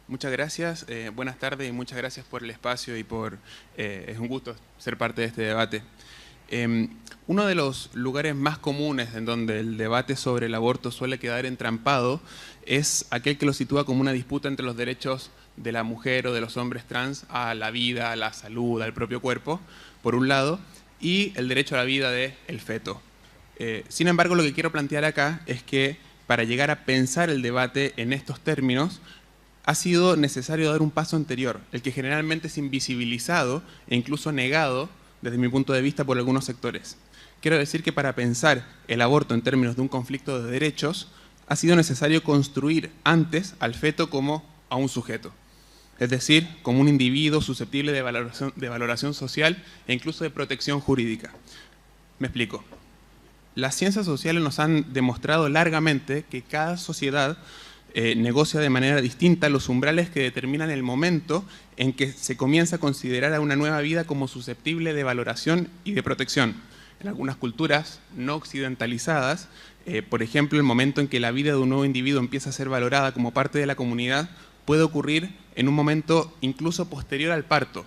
Muchas gracias, buenas tardes y muchas gracias por el espacio y es un gusto ser parte de este debate. Uno de los lugares más comunes en donde el debate sobre el aborto suele quedar entrampado es aquel que lo sitúa como una disputa entre los derechos de la mujer o de los hombres trans a la vida, a la salud, al propio cuerpo, por un lado, y el derecho a la vida del feto. Sin embargo, lo que quiero plantear acá es que para llegar a pensar el debate en estos términos, ha sido necesario dar un paso anterior, el que generalmente es invisibilizado e incluso negado, desde mi punto de vista, por algunos sectores. Quiero decir que para pensar el aborto en términos de un conflicto de derechos, ha sido necesario construir antes al feto como a un sujeto. Es decir, como un individuo susceptible de valoración social e incluso de protección jurídica. Me explico. Las ciencias sociales nos han demostrado largamente que cada sociedad negocia de manera distinta los umbrales que determinan el momento en que se comienza a considerar a una nueva vida como susceptible de valoración y de protección. En algunas culturas no occidentalizadas, por ejemplo, el momento en que la vida de un nuevo individuo empieza a ser valorada como parte de la comunidad puede ocurrir en un momento incluso posterior al parto.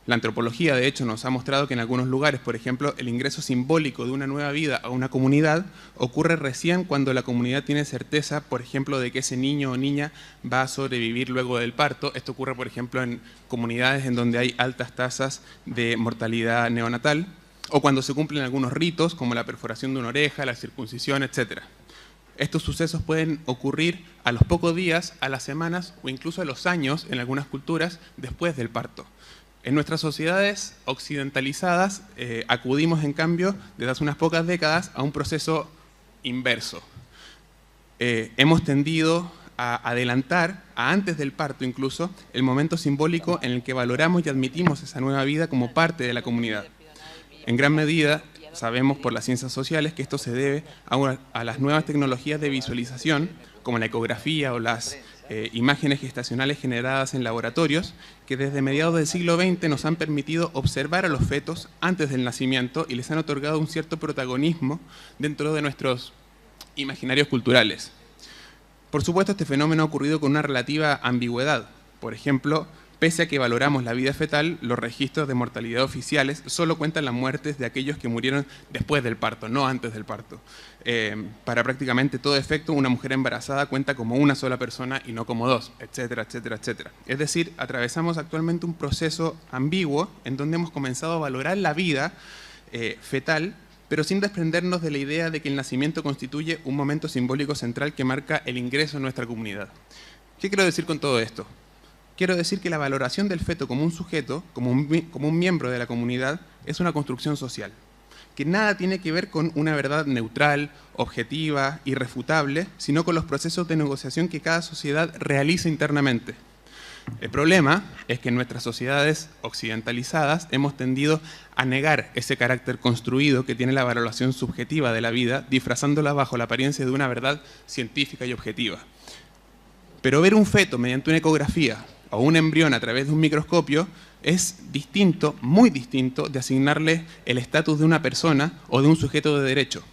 La antropología, de hecho, nos ha mostrado que en algunos lugares, por ejemplo, el ingreso simbólico de una nueva vida a una comunidad ocurre recién cuando la comunidad tiene certeza, por ejemplo, de que ese niño o niña va a sobrevivir luego del parto. Esto ocurre, por ejemplo, en comunidades en donde hay altas tasas de mortalidad neonatal, o cuando se cumplen algunos ritos, como la perforación de una oreja, la circuncisión, etc. Estos sucesos pueden ocurrir a los pocos días, a las semanas o incluso a los años, en algunas culturas, después del parto. En nuestras sociedades occidentalizadas acudimos, en cambio, desde hace unas pocas décadas a un proceso inverso. Hemos tendido a adelantar, a antes del parto incluso, el momento simbólico en el que valoramos y admitimos esa nueva vida como parte de la comunidad. En gran medida, sabemos por las ciencias sociales que esto se debe a las nuevas tecnologías de visualización, como la ecografía o las imágenes gestacionales generadas en laboratorios, que desde mediados del siglo XX nos han permitido observar a los fetos antes del nacimiento y les han otorgado un cierto protagonismo dentro de nuestros imaginarios culturales. Por supuesto, este fenómeno ha ocurrido con una relativa ambigüedad. Por ejemplo, pese a que valoramos la vida fetal, los registros de mortalidad oficiales solo cuentan las muertes de aquellos que murieron después del parto, no antes del parto. Para prácticamente todo efecto, una mujer embarazada cuenta como una sola persona y no como dos, etcétera, etcétera, etcétera. Es decir, atravesamos actualmente un proceso ambiguo en donde hemos comenzado a valorar la vida fetal, pero sin desprendernos de la idea de que el nacimiento constituye un momento simbólico central que marca el ingreso en nuestra comunidad. ¿Qué quiero decir con todo esto? Quiero decir que la valoración del feto como un sujeto, como un miembro de la comunidad, es una construcción social, que nada tiene que ver con una verdad neutral, objetiva, irrefutable, sino con los procesos de negociación que cada sociedad realiza internamente. El problema es que en nuestras sociedades occidentalizadas hemos tendido a negar ese carácter construido que tiene la valoración subjetiva de la vida, disfrazándola bajo la apariencia de una verdad científica y objetiva. Pero ver un feto mediante una ecografía o un embrión a través de un microscopio es distinto, muy distinto, de asignarle el estatus de una persona o de un sujeto de derecho.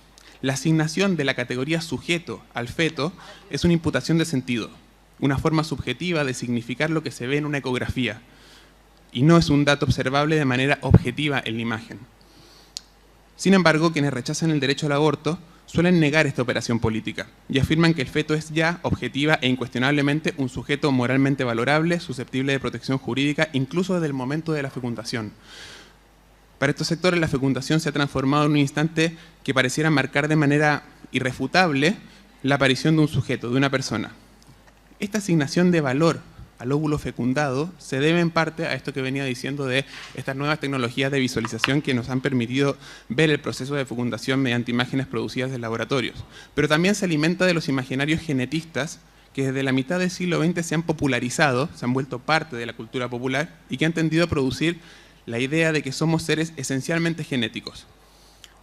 La asignación de la categoría sujeto al feto es una imputación de sentido, una forma subjetiva de significar lo que se ve en una ecografía, y no es un dato observable de manera objetiva en la imagen. Sin embargo, quienes rechazan el derecho al aborto suelen negar esta operación política y afirman que el feto es ya objetiva e incuestionablemente un sujeto moralmente valorable, susceptible de protección jurídica, incluso desde el momento de la fecundación. Para estos sectores, la fecundación se ha transformado en un instante que pareciera marcar de manera irrefutable la aparición de un sujeto, de una persona. Esta asignación de valor al óvulo fecundado se debe en parte a esto que venía diciendo de estas nuevas tecnologías de visualización que nos han permitido ver el proceso de fecundación mediante imágenes producidas en laboratorios. Pero también se alimenta de los imaginarios genetistas que desde la mitad del siglo XX se han popularizado, se han vuelto parte de la cultura popular y que han tendido a producir la idea de que somos seres esencialmente genéticos.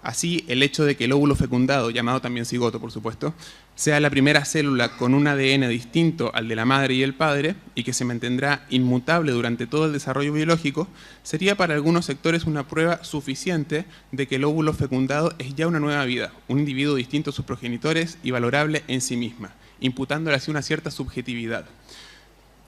Así, el hecho de que el óvulo fecundado, llamado también cigoto por supuesto, sea la primera célula con un ADN distinto al de la madre y el padre y que se mantendrá inmutable durante todo el desarrollo biológico, sería para algunos sectores una prueba suficiente de que el óvulo fecundado es ya una nueva vida, un individuo distinto a sus progenitores y valorable en sí misma, imputándole así una cierta subjetividad.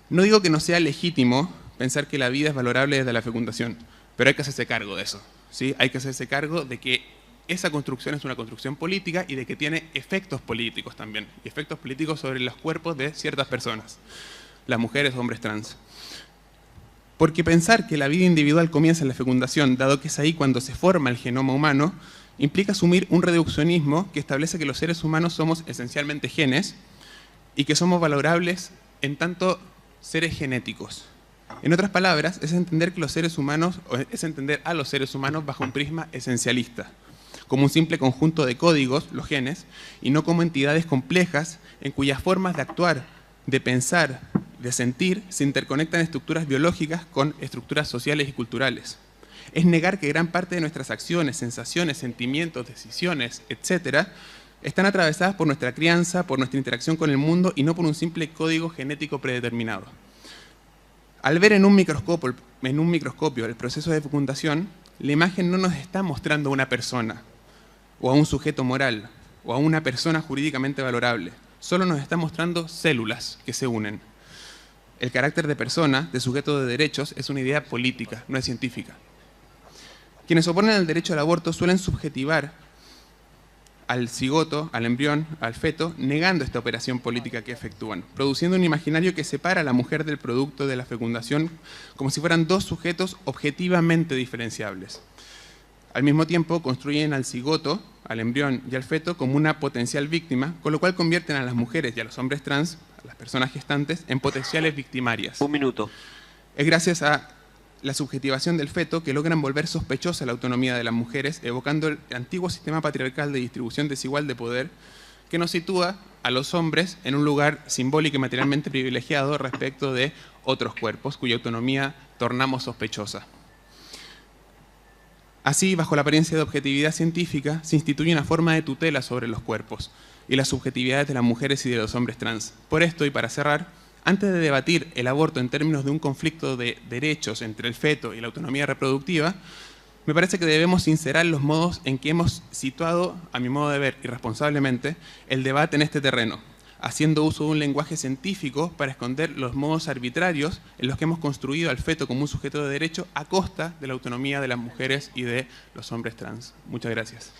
No digo que no sea legítimo pensar que la vida es valorable desde la fecundación, pero hay que hacerse cargo de eso, ¿sí? Hay que hacerse cargo de que esa construcción es una construcción política y de que tiene efectos políticos también, y efectos políticos sobre los cuerpos de ciertas personas, las mujeres o hombres trans. Porque pensar que la vida individual comienza en la fecundación, dado que es ahí cuando se forma el genoma humano, implica asumir un reduccionismo que establece que los seres humanos somos esencialmente genes y que somos valorables en tanto seres genéticos. En otras palabras, es entender que los seres humanos, es entender a los seres humanos bajo un prisma esencialista, como un simple conjunto de códigos, los genes, y no como entidades complejas en cuyas formas de actuar, de pensar, de sentir, se interconectan estructuras biológicas con estructuras sociales y culturales. Es negar que gran parte de nuestras acciones, sensaciones, sentimientos, decisiones, etc., están atravesadas por nuestra crianza, por nuestra interacción con el mundo y no por un simple código genético predeterminado. Al ver en un microscopio el proceso de fecundación, la imagen no nos está mostrando a una persona, o a un sujeto moral, o a una persona jurídicamente valorable. Solo nos está mostrando células que se unen. El carácter de persona, de sujeto de derechos, es una idea política, no es científica. Quienes oponen al derecho al aborto suelen subjetivar al cigoto, al embrión, al feto, negando esta operación política que efectúan, produciendo un imaginario que separa a la mujer del producto de la fecundación como si fueran dos sujetos objetivamente diferenciables. Al mismo tiempo, construyen al cigoto, al embrión y al feto como una potencial víctima, con lo cual convierten a las mujeres y a los hombres trans, a las personas gestantes, en potenciales victimarias. Un minuto. Es gracias a la subjetivación del feto que logran volver sospechosa la autonomía de las mujeres, evocando el antiguo sistema patriarcal de distribución desigual de poder que nos sitúa a los hombres en un lugar simbólico y materialmente privilegiado respecto de otros cuerpos, cuya autonomía tornamos sospechosa. Así, bajo la apariencia de objetividad científica, se instituye una forma de tutela sobre los cuerpos y las subjetividades de las mujeres y de los hombres trans. Por esto, y para cerrar, antes de debatir el aborto en términos de un conflicto de derechos entre el feto y la autonomía reproductiva, me parece que debemos sincerar los modos en que hemos situado, a mi modo de ver, irresponsablemente, el debate en este terreno, haciendo uso de un lenguaje científico para esconder los modos arbitrarios en los que hemos construido al feto como un sujeto de derecho a costa de la autonomía de las mujeres y de los hombres trans. Muchas gracias.